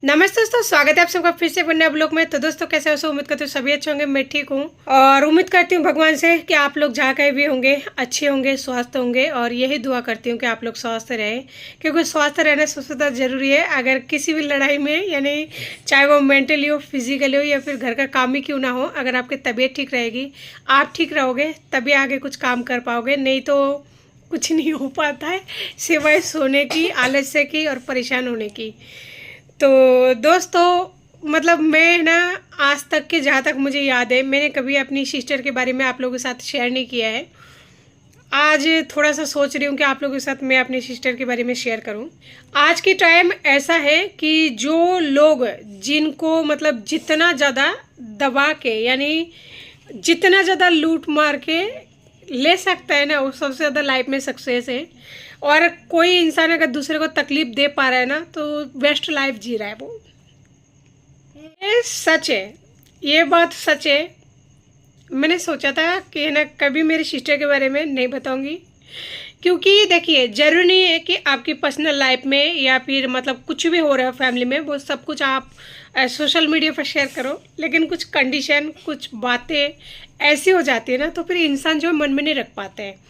नमस्ते दोस्तों, स्वागत है आप सबका फिर से एक नए ब्लॉग में। तो दोस्तों कैसे हो? उम्मीद करती हूँ सभी अच्छे होंगे। मैं ठीक हूँ और उम्मीद करती हूँ भगवान से कि आप लोग जहाँ कहीं भी होंगे अच्छे होंगे, स्वस्थ होंगे। और यही दुआ करती हूँ कि आप लोग स्वस्थ रहें, क्योंकि स्वस्थ रहना सबसे ज़्यादा ज़रूरी है। अगर किसी भी लड़ाई में, यानी चाहे वो मेंटली हो, फिजिकली हो, या फिर घर का काम ही क्यों ना हो, अगर आपकी तबीयत ठीक रहेगी, आप ठीक रहोगे, तभी आगे कुछ काम कर पाओगे। नहीं तो कुछ नहीं हो पाता है सिवाय सोने की, आलस्य की और परेशान होने की। तो दोस्तों मतलब मैं ना, आज तक के जहाँ तक मुझे याद है, मैंने कभी अपनी सिस्टर के बारे में आप लोगों के साथ शेयर नहीं किया है। आज थोड़ा सा सोच रही हूँ कि आप लोगों के साथ मैं अपनी सिस्टर के बारे में शेयर करूँ। आज के टाइम ऐसा है कि जो लोग, जिनको मतलब जितना ज़्यादा दबा के, यानी जितना ज़्यादा लूट मार के ले सकता है ना, वो सबसे ज़्यादा लाइफ में सक्सेस है। और कोई इंसान अगर दूसरे को तकलीफ दे पा रहा है ना, तो बेस्ट लाइफ जी रहा है वो। ये सच है, ये बात सच है। मैंने सोचा था कि ना कभी मेरी सिस्टर के बारे में नहीं बताऊंगी, क्योंकि देखिए ज़रूरी नहीं है कि आपकी पर्सनल लाइफ में या फिर मतलब कुछ भी हो रहा है फैमिली में, वो सब कुछ आप सोशल मीडिया पर शेयर करो। लेकिन कुछ कंडीशन, कुछ बातें ऐसी हो जाती है ना, तो फिर इंसान जो मन में नहीं रख पाते हैं।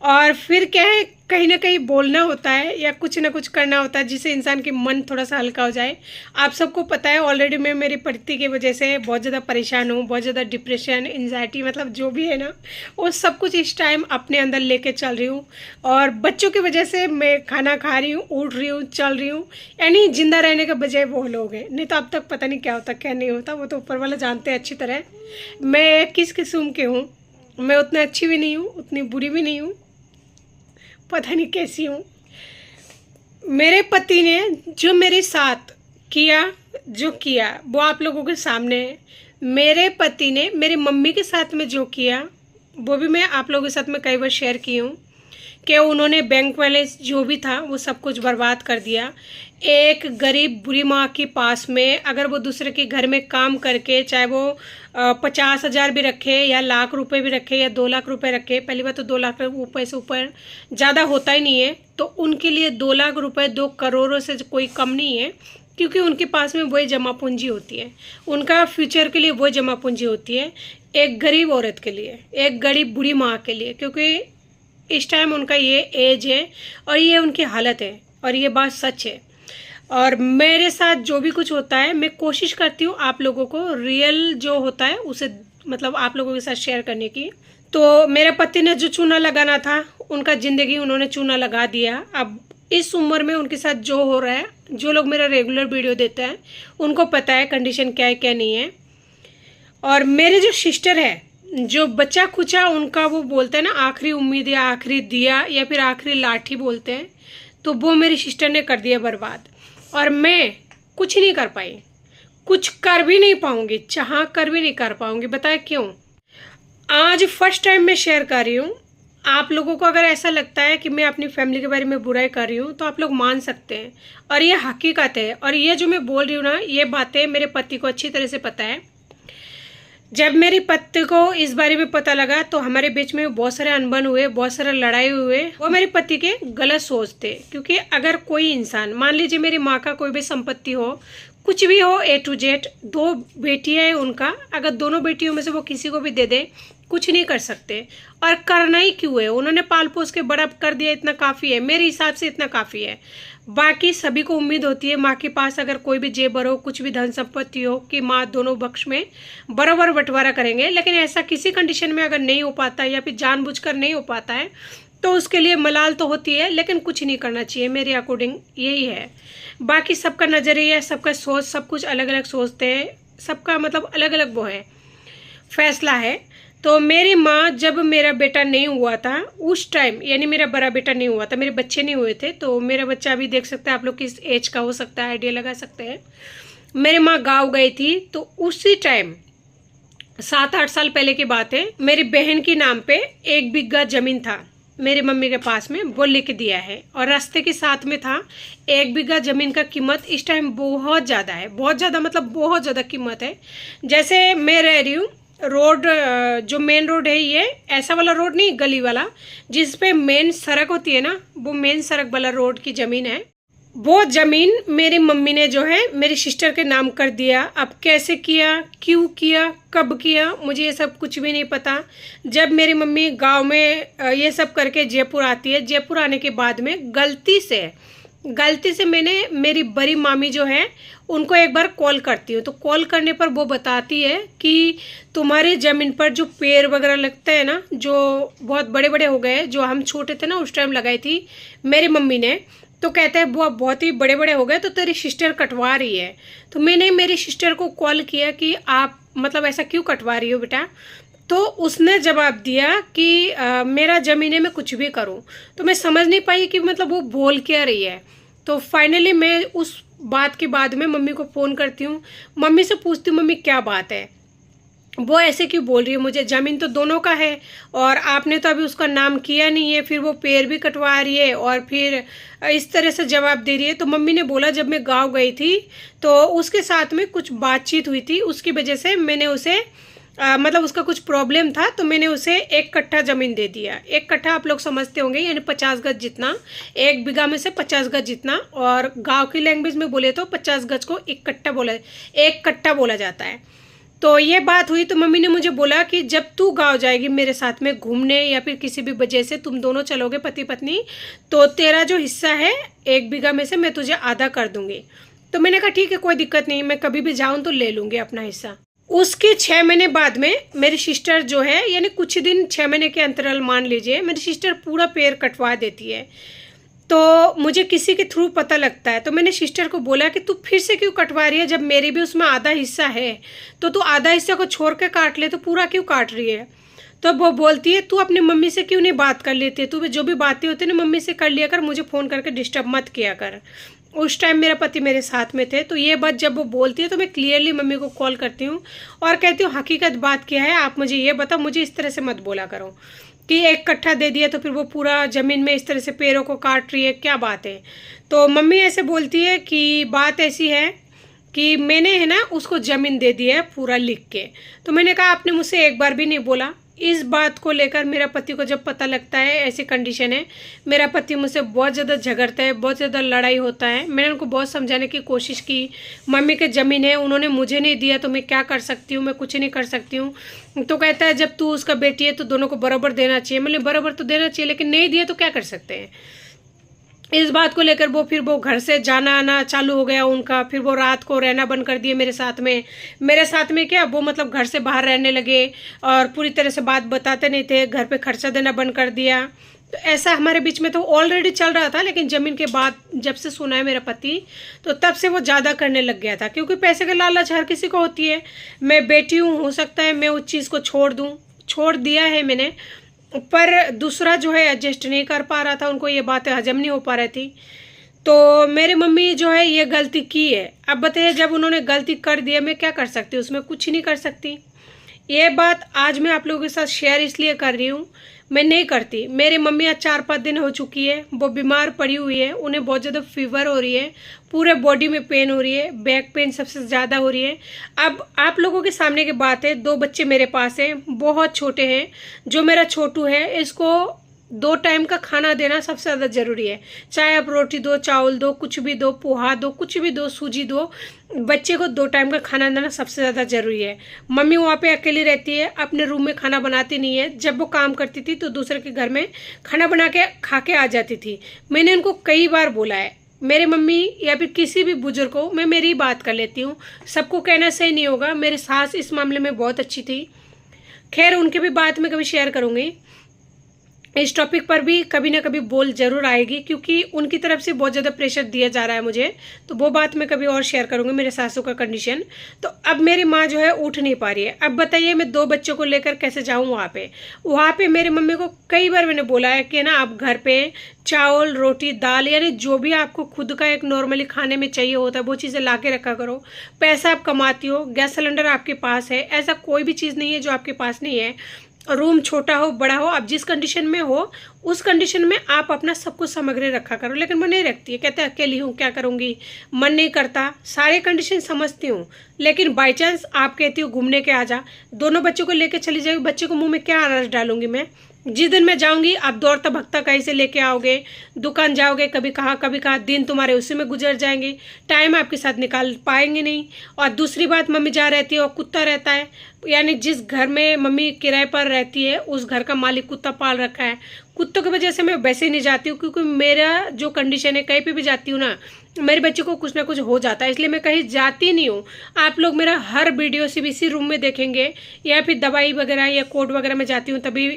और फिर क्या है, कहीं ना कहीं बोलना होता है या कुछ ना कुछ करना होता है जिससे इंसान की मन थोड़ा सा हल्का हो जाए। आप सबको पता है ऑलरेडी मैं मेरी पति की वजह से बहुत ज़्यादा परेशान हूँ, बहुत ज़्यादा डिप्रेशन, एंजाइटी, मतलब जो भी है ना, वो सब कुछ इस टाइम अपने अंदर लेके चल रही हूँ। और बच्चों की वजह से मैं खाना खा रही हूँ, उठ रही हूँ, चल रही हूँ, यानी जिंदा रहने के बजाय वो लोग हैं। नहीं तो अब तक पता नहीं क्या होता क्या नहीं होता, वो तो ऊपर वाला जानते हैं अच्छी तरह मैं किस किस्म के हूँ। मैं उतनी अच्छी भी नहीं हूँ, उतनी बुरी भी नहीं हूँ, पता नहीं कैसी हूँ। मेरे पति ने जो मेरे साथ किया, जो किया वो आप लोगों के सामने है। मेरे पति ने मेरी मम्मी के साथ में जो किया, वो भी मैं आप लोगों के साथ में कई बार शेयर की हूँ कि उन्होंने बैंक बैलेंस जो भी था वो सब कुछ बर्बाद कर दिया। एक गरीब बुरी माँ के पास में अगर वो दूसरे के घर में काम करके, चाहे वो 50,000 भी रखे या लाख रुपए भी रखे या 2 लाख रुपए रखे, पहली बात तो 2 लाख रुपए से ऊपर ज़्यादा होता ही नहीं है, तो उनके लिए 2 लाख रुपए 2 करोड़ों से कोई कम नहीं है। क्योंकि उनके पास में वही जमा पूंजी होती है, उनका फ्यूचर के लिए वही जमा पूंजी होती है, एक गरीब औरत के लिए, एक गरीब बुढ़ी माँ के लिए। क्योंकि इस टाइम उनका ये एज है और ये उनकी हालत है, और ये बात सच है। और मेरे साथ जो भी कुछ होता है, मैं कोशिश करती हूँ आप लोगों को रियल जो होता है उसे मतलब आप लोगों के साथ शेयर करने की। तो मेरे पति ने जो चूना लगाना था, उनका ज़िंदगी उन्होंने चूना लगा दिया। अब इस उम्र में उनके साथ जो हो रहा है, जो लोग मेरा रेगुलर वीडियो देते हैं उनको पता है कंडीशन क्या है क्या नहीं है। और मेरे जो सिस्टर है, जो बच्चा खुचा उनका, वो बोलते हैं ना आखिरी उम्मीद या आखिरी दिया या फिर आखिरी लाठी बोलते हैं, तो वो मेरी सिस्टर ने कर दिया बर्बाद। और मैं कुछ नहीं कर पाई, कुछ कर भी नहीं पाऊंगी, चाह कर भी नहीं कर पाऊंगी। बताए क्यों? आज फर्स्ट टाइम मैं शेयर कर रही हूँ। आप लोगों को अगर ऐसा लगता है कि मैं अपनी फैमिली के बारे में बुराई कर रही हूँ तो आप लोग मान सकते हैं, और ये हकीकत है। और ये जो मैं बोल रही हूँ ना, ये बातें मेरे पति को अच्छी तरह से पता है। जब मेरी पति को इस बारे में पता लगा तो हमारे बीच में बहुत सारे अनबन हुए, बहुत सारे लड़ाई हुए। वो मेरे पति के गलत सोच थे। क्योंकि अगर कोई इंसान, मान लीजिए मेरी माँ का कोई भी संपत्ति हो, कुछ भी हो, A to Z, 2 बेटियां हैं उनका, अगर दोनों बेटियों में से वो किसी को भी दे दे, कुछ नहीं कर सकते। और करना ही क्यों है, उन्होंने पाल पोस के बड़ा कर दिया, इतना काफ़ी है मेरे हिसाब से, इतना काफ़ी है। बाकी सभी को उम्मीद होती है माँ के पास अगर कोई भी जेवर हो, कुछ भी धन संपत्ति हो, कि माँ दोनों पक्ष में बराबर बंटवारा करेंगे। लेकिन ऐसा किसी कंडीशन में अगर नहीं हो पाता या फिर जानबूझकर नहीं हो पाता है, तो उसके लिए मलाल तो होती है, लेकिन कुछ नहीं करना चाहिए। मेरे अकॉर्डिंग यही है। बाकी सबका नज़रिया, सबका सोच, सब कुछ अलग अलग सोचते हैं, सबका मतलब अलग अलग वो है, फैसला है। तो मेरी माँ, जब मेरा बेटा नहीं हुआ था उस टाइम, यानी मेरा बड़ा बेटा नहीं हुआ था, मेरे बच्चे नहीं हुए थे, तो मेरा बच्चा अभी देख सकते हैं आप लोग किस एज का हो सकता है, आइडिया लगा सकते हैं। मेरी माँ गाँव गई थी, तो उसी टाइम 7-8 साल पहले की बात है, मेरी बहन के नाम पे 1 बीघा जमीन था मेरी मम्मी के पास में, वो लिख दिया है। और रास्ते के साथ में था। 1 बीघा जमीन का कीमत इस टाइम बहुत ज़्यादा है, बहुत ज़्यादा, मतलब बहुत ज़्यादा कीमत है। जैसे मैं रह रही हूँ, रोड जो मेन रोड है, ये ऐसा वाला रोड नहीं, गली वाला जिस पे मेन सड़क होती है ना, वो मेन सड़क वाला रोड की ज़मीन है। वो ज़मीन मेरी मम्मी ने जो है मेरी सिस्टर के नाम कर दिया। अब कैसे किया, क्यों किया, कब किया, मुझे ये सब कुछ भी नहीं पता। जब मेरी मम्मी गांव में ये सब करके जयपुर आती है, जयपुर आने के बाद में गलती से मैंने मेरी बड़ी मामी जो है उनको एक बार कॉल करती हूँ। तो कॉल करने पर वो बताती है कि तुम्हारे ज़मीन पर जो पेड़ वगैरह लगते हैं ना, जो बहुत बड़े बड़े हो गए, जो हम छोटे थे ना उस टाइम लगाई थी मेरी मम्मी ने, तो कहते हैं वो बहुत ही बड़े बड़े हो गए तो तेरी सिस्टर कटवा रही है। तो मैंने मेरी सिस्टर को कॉल किया कि आप मतलब ऐसा क्यों कटवा रही हो बेटा। तो उसने जवाब दिया कि मेरा ज़मीन है, मैं कुछ भी करूं। तो मैं समझ नहीं पाई कि मतलब वो बोल क्या रही है। तो फाइनली मैं उस बात के बाद में मम्मी को फ़ोन करती हूँ, मम्मी से पूछती हूँ मम्मी क्या बात है, वो ऐसे क्यों बोल रही है, मुझे ज़मीन तो दोनों का है और आपने तो अभी उसका नाम किया नहीं है, फिर वो पेड़ भी कटवा रही है और फिर इस तरह से जवाब दे रही है। तो मम्मी ने बोला जब मैं गांव गई थी तो उसके साथ में कुछ बातचीत हुई थी, उसकी वजह से मैंने उसे मतलब उसका कुछ प्रॉब्लम था तो मैंने उसे 1 कट्ठा ज़मीन दे दिया। 1 कट्ठा आप लोग समझते होंगे यानी 50 गज जितना, 1 बीघा में से 50 गज जितना, और गांव की लैंग्वेज में बोले तो 50 गज को 1 कट्ठा बोला जाता है। तो ये बात हुई तो मम्मी ने मुझे बोला कि जब तू गांव जाएगी मेरे साथ में घूमने या फिर किसी भी वजह से तुम दोनों चलोगे पति पत्नी, तो तेरा जो हिस्सा है 1 बीघा में से मैं तुझे आधा कर दूंगी। तो मैंने कहा ठीक है कोई दिक्कत नहीं, मैं कभी भी जाऊं तो ले लूंगी अपना हिस्सा। उसके 6 महीने बाद में मेरी सिस्टर जो है, यानी कुछ दिन 6 महीने के अंतराल मान लीजिए, मेरी सिस्टर पूरा पेड़ कटवा देती है। तो मुझे किसी के थ्रू पता लगता है, तो मैंने सिस्टर को बोला कि तू फिर से क्यों कटवा रही है, जब मेरी भी उसमें आधा हिस्सा है तो तू आधा हिस्सा को छोड़ के काट ले, तो पूरा क्यों काट रही है। तो वो बोलती है तू अपनी मम्मी से क्यों नहीं बात कर लेती, तू जो भी बातें होती है ना मम्मी से कर लिया कर, मुझे फ़ोन करके डिस्टर्ब मत किया कर। उस टाइम मेरा पति मेरे साथ में थे। तो ये बात जब वो बोलती है तो मैं क्लियरली मम्मी को कॉल करती हूँ और कहती हूँ हकीकत बात क्या है, आप मुझे ये बताओ, मुझे इस तरह से मत बोला करो कि 1 कट्ठा दे दिया तो फिर वो पूरा ज़मीन में इस तरह से पेड़ों को काट रही है, क्या बात है। तो मम्मी ऐसे बोलती है कि बात ऐसी है कि मैंने है ना उसको ज़मीन दे दी है पूरा लिख के। तो मैंने कहा आपने मुझसे एक बार भी नहीं बोला। इस बात को लेकर मेरा पति को जब पता लगता है ऐसी कंडीशन है, मेरा पति मुझसे बहुत ज़्यादा झगड़ता है, बहुत ज़्यादा लड़ाई होता है। मैंने उनको बहुत समझाने की कोशिश की, मम्मी के ज़मीन है, उन्होंने मुझे नहीं दिया तो मैं क्या कर सकती हूँ, मैं कुछ नहीं कर सकती हूँ। तो कहता है जब तू उसका बेटी है तो दोनों को बराबर देना चाहिए। मतलब बराबर तो देना चाहिए लेकिन नहीं दिया तो क्या कर सकते हैं। इस बात को लेकर वो घर से जाना आना चालू हो गया उनका। फिर वो रात को रहना बंद कर दिए मेरे साथ में क्या वो मतलब घर से बाहर रहने लगे और पूरी तरह से बात बताते नहीं थे, घर पे खर्चा देना बंद कर दिया। तो ऐसा हमारे बीच में तो ऑलरेडी चल रहा था, लेकिन ज़मीन के बाद जब से सुना है मेरा पति तो तब से वो ज़्यादा करने लग गया था, क्योंकि पैसे का लालच हर किसी को होती है। मैं बेटी हूँ, हो सकता है मैं उस चीज़ को छोड़ दिया है मैंने, पर दूसरा जो है एडजस्ट नहीं कर पा रहा था, उनको ये बातें हजम नहीं हो पा रही थी। तो मेरी मम्मी जो है ये गलती की है। अब बताइए जब उन्होंने गलती कर दी है मैं क्या कर सकती हूँ, उसमें कुछ नहीं कर सकती। ये बात आज मैं आप लोगों के साथ शेयर इसलिए कर रही हूँ, मैं नहीं करती। मेरी मम्मी आज 4-5 दिन हो चुकी है, वो बीमार पड़ी हुई है, उन्हें बहुत ज़्यादा फीवर हो रही है, पूरे बॉडी में पेन हो रही है, बैक पेन सबसे ज़्यादा हो रही है। अब आप लोगों के सामने की बात है, 2 बच्चे मेरे पास हैं, बहुत छोटे हैं। जो मेरा छोटू है इसको 2 टाइम का खाना देना सबसे ज़्यादा ज़रूरी है। चाहे आप रोटी दो, चावल दो, कुछ भी दो, पोहा दो, कुछ भी दो, सूजी दो, बच्चे को 2 टाइम का खाना देना सबसे ज़्यादा ज़रूरी है। मम्मी वहाँ पे अकेली रहती है, अपने रूम में खाना बनाती नहीं है। जब वो काम करती थी तो दूसरे के घर में खाना बना के खा के आ जाती थी। मैंने उनको कई बार बोला है, मेरे मम्मी या फिर किसी भी बुजुर्ग को मैं मेरी ही बात कर लेती हूँ, सबको कहना सही नहीं होगा। मेरी सास इस मामले में बहुत अच्छी थी, खैर उनके भी बात में कभी शेयर करूँगी। इस टॉपिक पर भी कभी ना कभी बोल जरूर आएगी, क्योंकि उनकी तरफ से बहुत ज़्यादा प्रेशर दिया जा रहा है मुझे, तो वो बात मैं कभी और शेयर करूँगी, मेरे सासू का कंडीशन। तो अब मेरी माँ जो है उठ नहीं पा रही है। अब बताइए मैं 2 बच्चों को लेकर कैसे जाऊँ वहाँ पे मेरी मम्मी को कई बार मैंने बोला है कि ना आप घर पे चावल, रोटी, दाल, यानी जो भी आपको खुद का एक नॉर्मली खाने में चाहिए होता है वो चीज़ें ला के रखा करो। पैसा आप कमाती हो, गैस सिलेंडर आपके पास है, ऐसा कोई भी चीज़ नहीं है जो आपके पास नहीं है। रूम छोटा हो बड़ा हो, आप जिस कंडीशन में हो उस कंडीशन में आप अपना सब कुछ सामग्री रखा करो। लेकिन वो नहीं रखती है, कहते अकेली हूँ क्या करूँगी, मन नहीं करता। सारे कंडीशन समझती हूँ, लेकिन बाई चांस आप कहती हो घूमने के आ जा, दोनों बच्चों को लेकर चली जाएगी, बच्चे को मुंह में क्या अनाज डालूंगी मैं। जिस दिन मैं जाऊंगी आप दौड़ता भगता कहीं से लेके आओगे, दुकान जाओगे, कभी कहाँ दिन तुम्हारे उसी में गुजर जाएंगे, टाइम आपके साथ निकाल पाएंगे नहीं। और दूसरी बात, मम्मी जहाँ रहती है और कुत्ता रहता है, यानी जिस घर में मम्मी किराए पर रहती है उस घर का मालिक कुत्ता पाल रखा है। कुत्तों की वजह से मैं वैसे ही नहीं जाती हूँ, क्योंकि मेरा जो कंडीशन है, कहीं पे भी जाती हूँ ना, मेरे बच्चे को कुछ ना कुछ हो जाता है, इसलिए मैं कहीं जाती नहीं हूँ। आप लोग मेरा हर वीडियो सीबीसी रूम में देखेंगे, या फिर दवाई वगैरह या कोर्ट वगैरह में जाती हूँ तभी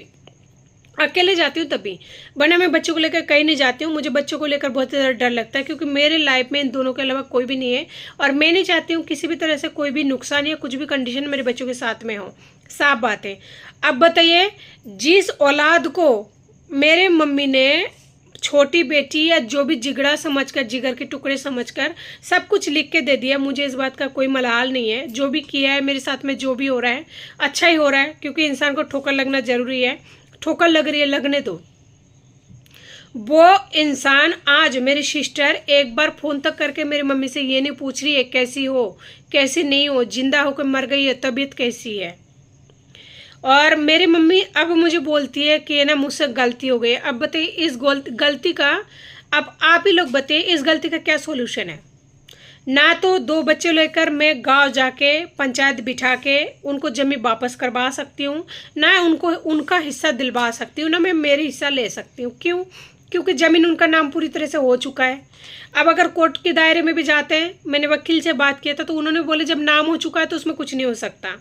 अकेले जाती हूँ, तभी, वरना मैं बच्चों को लेकर कहीं नहीं जाती हूँ। मुझे बच्चों को लेकर बहुत ज़्यादा डर लगता है, क्योंकि मेरे लाइफ में इन दोनों के अलावा कोई भी नहीं है, और मैं नहीं चाहती हूँ किसी भी तरह से कोई भी नुकसान या कुछ भी कंडीशन मेरे बच्चों के साथ में हो। साफ बात है। अब बताइए, जिस औलाद को मेरे मम्मी ने छोटी बेटी या जो भी जिगड़ा समझकर, जिगर के टुकड़े समझकर सब कुछ लिख के दे दिया, मुझे इस बात का कोई मलाल नहीं है। जो भी किया है मेरे साथ में, जो भी हो रहा है अच्छा ही हो रहा है, क्योंकि इंसान को ठोकर लगना जरूरी है। ठोकर लग रही है, लगने दो। वो इंसान, आज मेरी सिस्टर एक बार फोन तक करके मेरी मम्मी से ये नहीं पूछ रही है कैसी हो, कैसी नहीं हो, जिंदा होकर मर गई है, तबीयत कैसी है। और मेरी मम्मी अब मुझे बोलती है कि ना मुझसे गलती हो गई। अब बताइए इस गलती का, अब आप ही लोग बताइए इस गलती का क्या सोल्यूशन है। ना तो 2 बच्चे लेकर मैं गांव जाके पंचायत बिठा के उनको जमीन वापस करवा सकती हूँ, ना उनको उनका हिस्सा दिलवा सकती हूँ, ना मैं मेरी हिस्सा ले सकती हूँ। क्यों? क्योंकि ज़मीन उनका नाम पूरी तरह से हो चुका है। अब अगर कोर्ट के दायरे में भी जाते हैं, मैंने वकील से बात किया था तो उन्होंने बोले जब नाम हो चुका है तो उसमें कुछ नहीं हो सकता।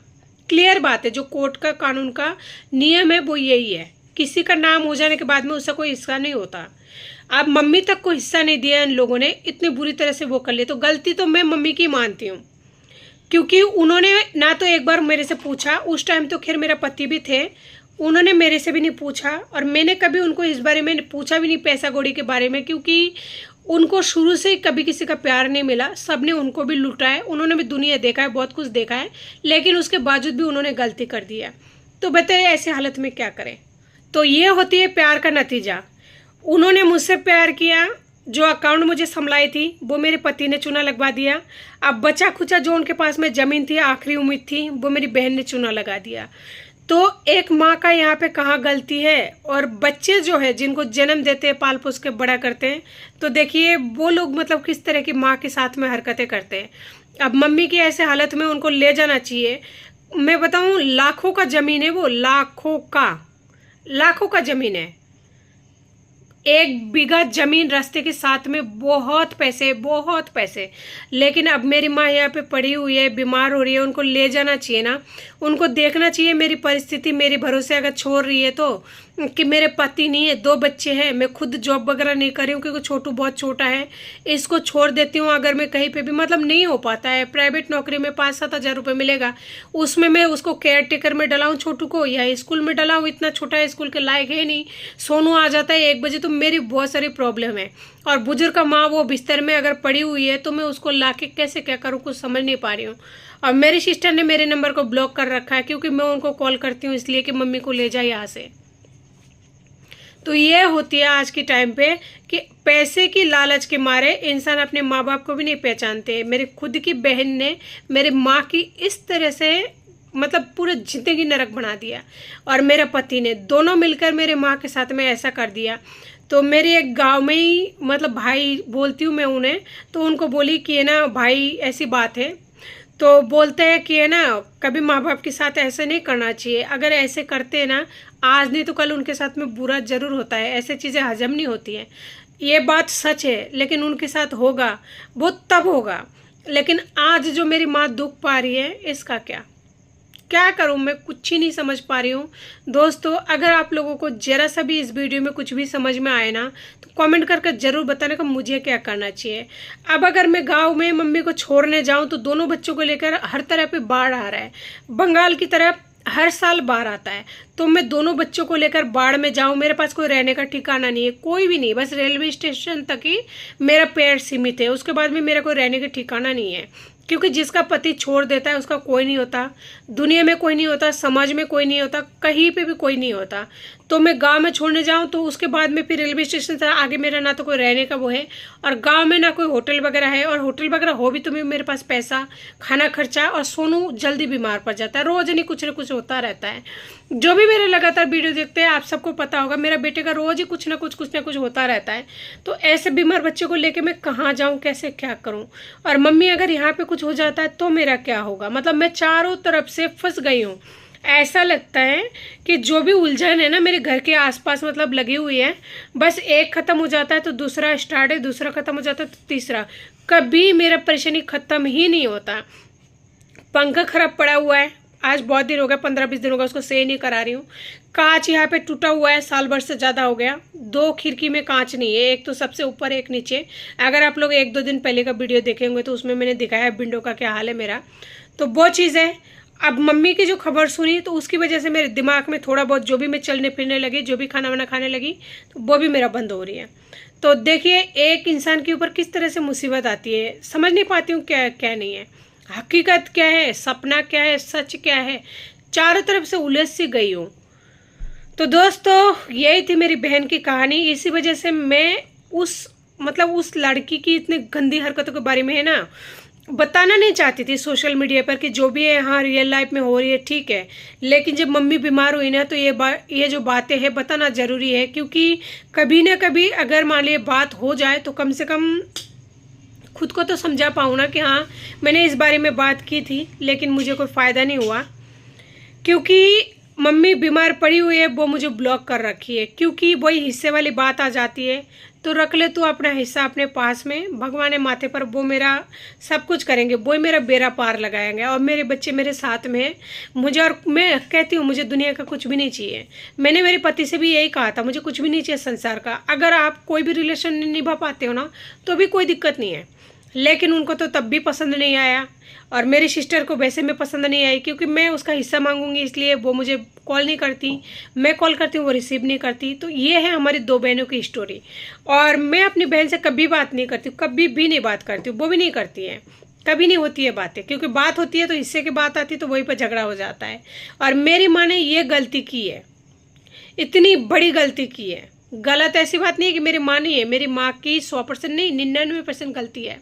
क्लियर बात है, जो कोर्ट का कानून का नियम है वो यही है, किसी का नाम हो जाने के बाद में उसका कोई हिस्सा नहीं होता। अब मम्मी तक को हिस्सा नहीं दिया इन लोगों ने, इतनी बुरी तरह से वो कर लिए, तो गलती तो मैं मम्मी की मानती हूँ, क्योंकि उन्होंने ना तो एक बार मेरे से पूछा, उस टाइम तो खैर मेरा पति भी थे, उन्होंने मेरे से भी नहीं पूछा, और मैंने कभी उनको इस बारे में पूछा भी नहीं, पैसा कौड़ी के बारे में, क्योंकि उनको शुरू से कभी किसी का प्यार नहीं मिला, सबने उनको भी लूटा है, उन्होंने भी दुनिया देखा है, बहुत कुछ देखा है, लेकिन उसके बावजूद भी उन्होंने गलती कर दिया। तो बताइए ऐसी हालत में क्या करें। तो ये होती है प्यार का नतीजा। उन्होंने मुझसे प्यार किया, जो अकाउंट मुझे संभलाई थी वो मेरे पति ने चूना लगवा दिया। अब बचा खुचा जो उनके पास में ज़मीन थी, आखिरी उम्मीद थी, वो मेरी बहन ने चूना लगा दिया। तो एक माँ का यहाँ पे कहाँ गलती है। और बच्चे जो है जिनको जन्म देते हैं, पाल पोस के बड़ा करते हैं, तो देखिए वो लोग मतलब किस तरह की माँ के साथ में हरकतें करते हैं। अब मम्मी की ऐसे हालत में उनको ले जाना चाहिए। मैं बताऊँ, लाखों का ज़मीन है वो, लाखों का ज़मीन है। 1 बीघा जमीन रास्ते के साथ में, बहुत पैसे। लेकिन अब मेरी माँ यहाँ पे पड़ी हुई है, बीमार हो रही है, उनको ले जाना चाहिए ना, उनको देखना चाहिए मेरी परिस्थिति मेरे भरोसे अगर छोड़ रही है तो, कि मेरे पति नहीं है, 2 बच्चे हैं, मैं खुद जॉब वगैरह नहीं कर रही हूँ क्योंकि छोटू बहुत छोटा है, इसको छोड़ देती हूँ अगर मैं कहीं पे भी, मतलब नहीं हो पाता है। प्राइवेट नौकरी में 5-7 हज़ार रुपये मिलेगा, उसमें मैं उसको केयर टेकर में डलाऊँ छोटू को, या स्कूल में डलाऊँ, इतना छोटा है, स्कूल के लायक है नहीं, सोनू आ जाता है 1 बजे, तो मेरी बहुत सारी प्रॉब्लम है। और बुजुर्ग का माँ वो बिस्तर में अगर पड़ी हुई है तो मैं उसको ला के कैसे क्या करूँ, कुछ समझ नहीं पा रही हूँ। और मेरी सिस्टर ने मेरे नंबर को ब्लॉक कर रखा है, क्योंकि मैं उनको कॉल करती हूँ इसलिए कि मम्मी को ले जाए यहाँ से। तो ये होती है आज के टाइम पे कि पैसे की लालच के मारे इंसान अपने माँ बाप को भी नहीं पहचानते। मेरी खुद की बहन ने मेरे माँ की इस तरह से मतलब पूरा ज़िंदगी नरक बना दिया, और मेरे पति ने, दोनों मिलकर मेरे माँ के साथ में ऐसा कर दिया। तो मेरे एक गांव में ही मतलब भाई बोलती हूँ मैं उन्हें, तो उनको बोली कि है ना भाई ऐसी बात है, तो बोलते हैं कि है ना कभी माँ बाप के साथ ऐसे नहीं करना चाहिए, अगर ऐसे करते हैं ना आज नहीं तो कल उनके साथ में बुरा जरूर होता है, ऐसे चीज़ें हजम नहीं होती हैं। ये बात सच है, लेकिन उनके साथ होगा वो तब होगा, लेकिन आज जो मेरी माँ दुख पा रही है इसका क्या करूं, मैं कुछ ही नहीं समझ पा रही हूँ। दोस्तों अगर आप लोगों को जरा सा भी इस वीडियो में कुछ भी समझ में आए ना तो कमेंट करके ज़रूर बताने का मुझे क्या करना चाहिए। अब अगर मैं गांव में मम्मी को छोड़ने जाऊं तो दोनों बच्चों को लेकर हर तरह पे बाढ़ आ रहा है, बंगाल की तरफ हर साल बाढ़ आता है, तो मैं दोनों बच्चों को लेकर बाढ़ में जाऊं, मेरे पास कोई रहने का ठिकाना नहीं है, कोई भी नहीं, बस रेलवे स्टेशन तक ही मेरा पैर सीमित है, उसके बाद में मेरा कोई रहने का ठिकाना नहीं है। क्योंकि जिसका पति छोड़ देता है उसका कोई नहीं होता, दुनिया में कोई नहीं होता, समाज में कोई नहीं होता, कहीं पे भी कोई नहीं होता। तो मैं गांव में छोड़ने जाऊं तो उसके बाद में फिर रेलवे स्टेशन से आगे मेरा ना तो कोई रहने का वो है, और गांव में ना कोई होटल वगैरह है, और होटल वगैरह हो भी तो मेरे पास पैसा, खाना खर्चा, और सोनू जल्दी बीमार पड़ जाता है, रोज नहीं कुछ ना कुछ होता रहता है। जो भी भी मेरे लगातार वीडियो देखते हैं, आप सबको पता होगा मेरा बेटे का रोज ही कुछ ना कुछ होता रहता है। तो ऐसे बीमार बच्चे को लेके मैं कहाँ जाऊँ, कैसे क्या करूँ। और मम्मी अगर यहाँ पे कुछ हो जाता है तो मेरा क्या होगा। मतलब मैं चारों तरफ से फंस गई हूँ। ऐसा लगता है कि जो भी उलझन है ना मेरे घर के आसपास मतलब लगी हुई है, बस एक ख़त्म हो जाता है तो दूसरा स्टार्ट है, दूसरा ख़त्म हो जाता है तो तीसरा, कभी मेरा परेशानी ख़त्म ही नहीं होता। पंखा खराब पड़ा हुआ है, आज बहुत दिन हो गया, 15-20 दिन हो गया, उसको सही नहीं करा रही हूँ। कांच यहाँ पे टूटा हुआ है, साल भर से ज़्यादा हो गया। 2 खिड़की में कांच नहीं है, एक तो सबसे ऊपर एक नीचे। अगर आप लोग 1-2 दिन पहले का वीडियो देखेंगे तो उसमें मैंने दिखाया विंडो का क्या हाल है मेरा। तो वो चीज़ है। अब मम्मी की जो खबर सुनी तो उसकी वजह से मेरे दिमाग में थोड़ा बहुत जो भी मैं चलने फिरने लगी, जो भी खाना वाना खाने लगी, तो वो भी मेरा बंद हो रही है। तो देखिए एक इंसान के ऊपर किस तरह से मुसीबत आती है, समझ नहीं पाती हूँ क्या क्या नहीं है, हकीकत क्या है, सपना क्या है, सच क्या है, चारों तरफ से उलझ सी गई हूँ। तो दोस्तों यही थी मेरी बहन की कहानी। इसी वजह से मैं उस लड़की की इतनी गंदी हरकतों के बारे में है ना बताना नहीं चाहती थी सोशल मीडिया पर कि जो भी है हाँ रियल लाइफ में हो रही है ठीक है, लेकिन जब मम्मी बीमार हुई ना तो ये जो बातें हैं बताना ज़रूरी है, क्योंकि कभी ना कभी अगर मान लीजिए बात हो जाए तो कम से कम खुद को तो समझा पाऊँ ना कि हाँ मैंने इस बारे में बात की थी लेकिन मुझे कोई फ़ायदा नहीं हुआ। क्योंकि मम्मी बीमार पड़ी हुई है, वो मुझे ब्लॉक कर रखी है, क्योंकि वही हिस्से वाली बात आ जाती है। तो रख ले तू अपना हिस्सा अपने पास में, भगवान माथे पर, वो मेरा सब कुछ करेंगे, वो मेरा बेड़ा पार लगाएंगे और मेरे बच्चे मेरे साथ में हैं। मुझे, और मैं कहती हूँ मुझे दुनिया का कुछ भी नहीं चाहिए। मैंने मेरे पति से भी यही कहा था, मुझे कुछ भी नहीं चाहिए संसार का। अगर आप कोई भी रिलेशन निभा पाते हो ना तो भी कोई दिक्कत नहीं है, लेकिन उनको तो तब भी पसंद नहीं आया और मेरी सिस्टर को वैसे में पसंद नहीं आई, क्योंकि मैं उसका हिस्सा मांगूंगी इसलिए वो मुझे कॉल नहीं करती, मैं कॉल करती हूँ वो रिसीव नहीं करती। तो ये है हमारी 2 बहनों की स्टोरी। और मैं अपनी बहन से कभी बात नहीं करती, कभी भी नहीं बात करती, वो भी नहीं करती है, कभी नहीं होती है बातें, क्योंकि बात होती है तो हिस्से की बात आती है तो वहीं पर झगड़ा हो जाता है। और मेरी माँ ने ये गलती की है, इतनी बड़ी गलती की है। गलत ऐसी बात नहीं है कि मेरी माँ नहीं है, मेरी माँ की 100% नहीं 99% गलती है।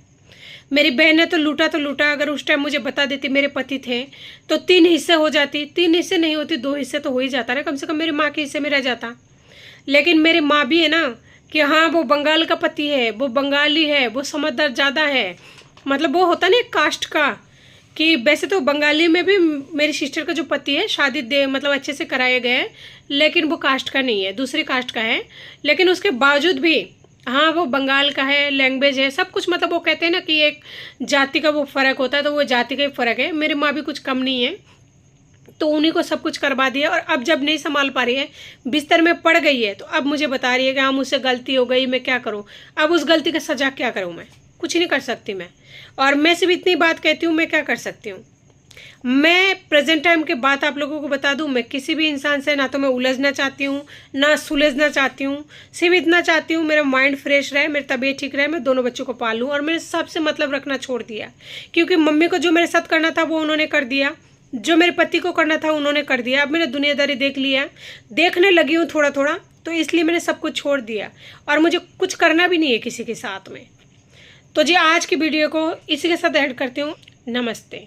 मेरी बहन ने तो लूटा। अगर उस टाइम मुझे बता देती मेरे पति थे तो 3 हिस्से हो जाती, 3 हिस्से नहीं होती 2 हिस्से तो हो ही जाता ना, कम से कम मेरी माँ के हिस्से में रह जाता। लेकिन मेरी माँ भी है ना कि हाँ वो बंगाल का पति है, वो बंगाली है, वो समझदार ज़्यादा है। मतलब वो होता ना एक कास्ट का, कि वैसे तो बंगाली में भी मेरी सिस्टर का जो पति है शादी मतलब अच्छे से कराए गए हैं, लेकिन वो कास्ट का नहीं है, दूसरी कास्ट का है। लेकिन उसके बावजूद भी हाँ वो बंगाल का है, लैंग्वेज है, सब कुछ। मतलब वो कहते हैं ना कि एक जाति का वो फ़र्क होता है, तो वो जाति का ही फ़र्क है। मेरी माँ भी कुछ कम नहीं है, तो उन्हीं को सब कुछ करवा दिया। और अब जब नहीं संभाल पा रही है, बिस्तर में पड़ गई है, तो अब मुझे बता रही है कि हाँ मुझसे गलती हो गई, मैं क्या करूँ। अब उस गलती का सजा क्या करूँ, मैं कुछ नहीं कर सकती मैं। और मैं सिर्फ इतनी बात कहती हूँ, मैं क्या कर सकती हूँ। मैं प्रेजेंट टाइम के बात आप लोगों को बता दूं, मैं किसी भी इंसान से ना तो मैं उलझना चाहती हूँ ना सुलझना चाहती हूँ। सिर्फ इतना चाहती हूँ मेरा माइंड फ्रेश रहे, मेरी तबीयत ठीक रहे, मैं दोनों बच्चों को पालूँ। और मैंने सबसे मतलब रखना छोड़ दिया, क्योंकि मम्मी को जो मेरे साथ करना था वो उन्होंने कर दिया, जो मेरे पति को करना था उन्होंने कर दिया। अब मैंने दुनियादारी देख लिया, देखने लगी हूँ थोड़ा थोड़ा, तो इसलिए मैंने सब कुछ छोड़ दिया और मुझे कुछ करना भी नहीं है किसी के साथ में। तो जी आज की वीडियो को इसी के साथ ऐड करती हूँ। नमस्ते।